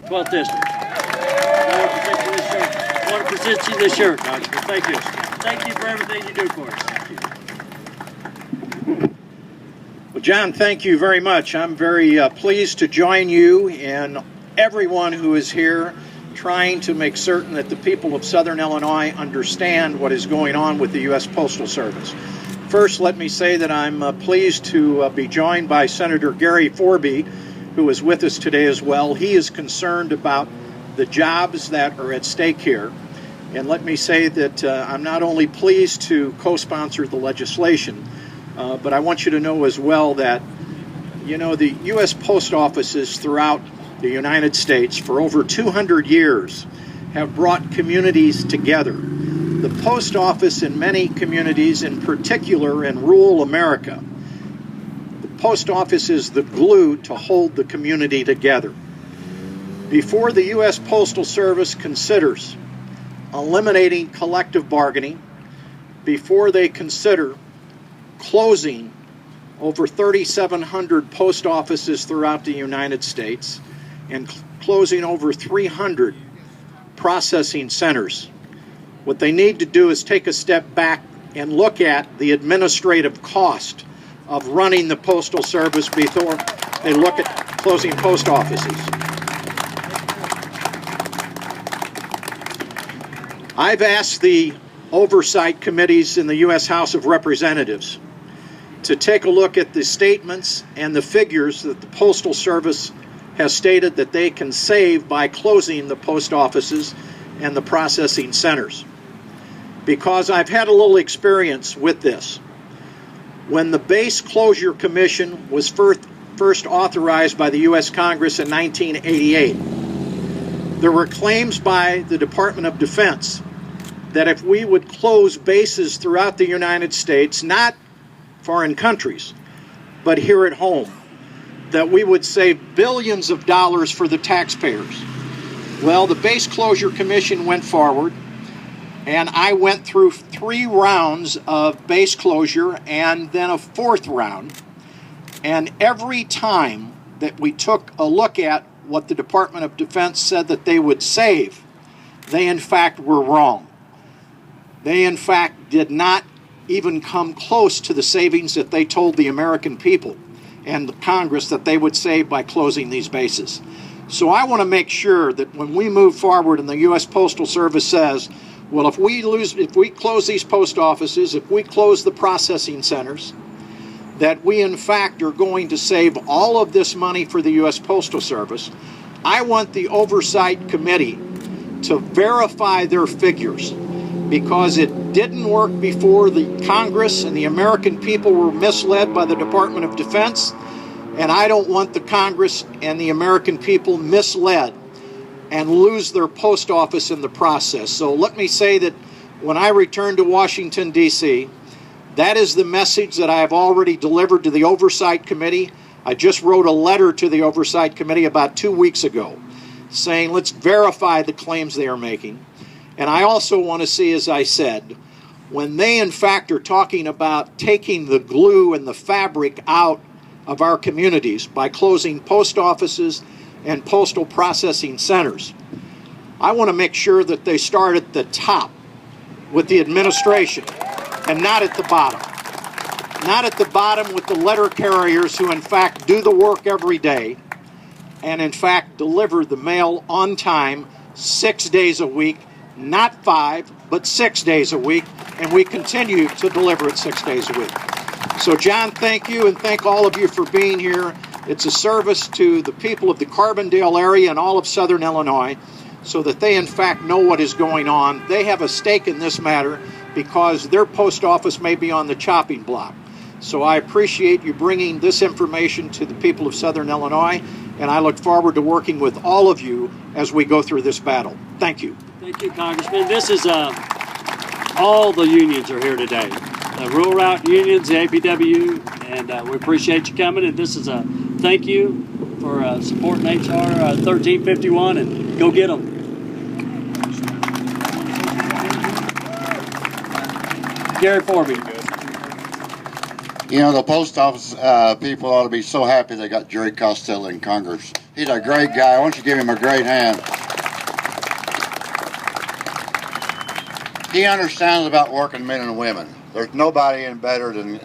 12th District. I want to present you this shirt, Congressman. Thank you. Thank you for everything you do for us. Well, John, thank you very much. I'm very pleased to join you and everyone who is here trying to make certain that the people of Southern Illinois understand what is going on with the U.S. Postal Service. First, let me say that I'm pleased to be joined by Senator Gary Forby, who is with us today as well. He is concerned about the jobs that are at stake here. And let me say that I'm not only pleased to co-sponsor the legislation, but I want you to know as well that, you know, the U.S. post offices throughout the United States for over 200 years have brought communities together. The post office in many communities, in particular in rural America, the post office is the glue to hold the community together. Before the U.S. Postal Service considers eliminating collective bargaining, before they consider closing over 3,700 post offices throughout the United States and closing over 300 processing centers, what they need to do is take a step back and look at the administrative cost of running the Postal Service before they look at closing post offices. I've asked the oversight committees in the U.S. House of Representatives to take a look at the statements and the figures that the Postal Service has stated that they can save by closing the post offices and the processing centers. Because I've had a little experience with this. When the Base Closure Commission was first authorized by the U.S. Congress in 1988, there were claims by the Department of Defense that if we would close bases throughout the United States, not foreign countries, but here at home, that we would save billions of dollars for the taxpayers. Well, the Base Closure Commission went forward, and I went through 3 rounds of base closure and then a 4th round. And every time that we took a look at what the Department of Defense said that they would save, they in fact were wrong. They in fact did not even come close to the savings that they told the American people and the Congress that they would save by closing these bases. So I want to make sure that when we move forward and the U.S. Postal Service says, well, if we close these post offices, if we close the processing centers, that we in fact are going to save all of this money for the U.S. Postal Service, I want the Oversight Committee to verify their figures, because it didn't work before the Congress and the American people were misled by the Department of Defense, and I don't want the Congress and the American people misled and lose their post office in the process. So let me say that when I return to Washington, D.C., that is the message that I have already delivered to the Oversight Committee. I just wrote a letter to the Oversight Committee about 2 weeks ago saying let's verify the claims they are making. And I also want to see, as I said, when they in fact are talking about taking the glue and the fabric out of our communities by closing post offices and postal processing centers, I want to make sure that they start at the top with the administration and not at the bottom. Not at the bottom with the letter carriers who in fact do the work every day and in fact deliver the mail on time 6 days a week, not 5, but 6 days a week, and we continue to deliver it 6 days a week. So John, thank you, and thank all of you for being here. It's a service to the people of the Carbondale area and all of Southern Illinois so that they in fact know what is going on. They have a stake in this matter because their post office may be on the chopping block. So I appreciate you bringing this information to the people of Southern Illinois, and I look forward to working with all of you as we go through this battle. Thank you. Thank you, Congressman. This is all the unions are here today. The Rural Route Unions, the APW, and we appreciate you coming. And this is a thank you for supporting HR 1351, and go get them. Gary Forby. You know, the post office people ought to be so happy they got Jerry Costello in Congress. He's a great guy. Why don't you give him a great hand? He understands about working men and women. There's nobody in better than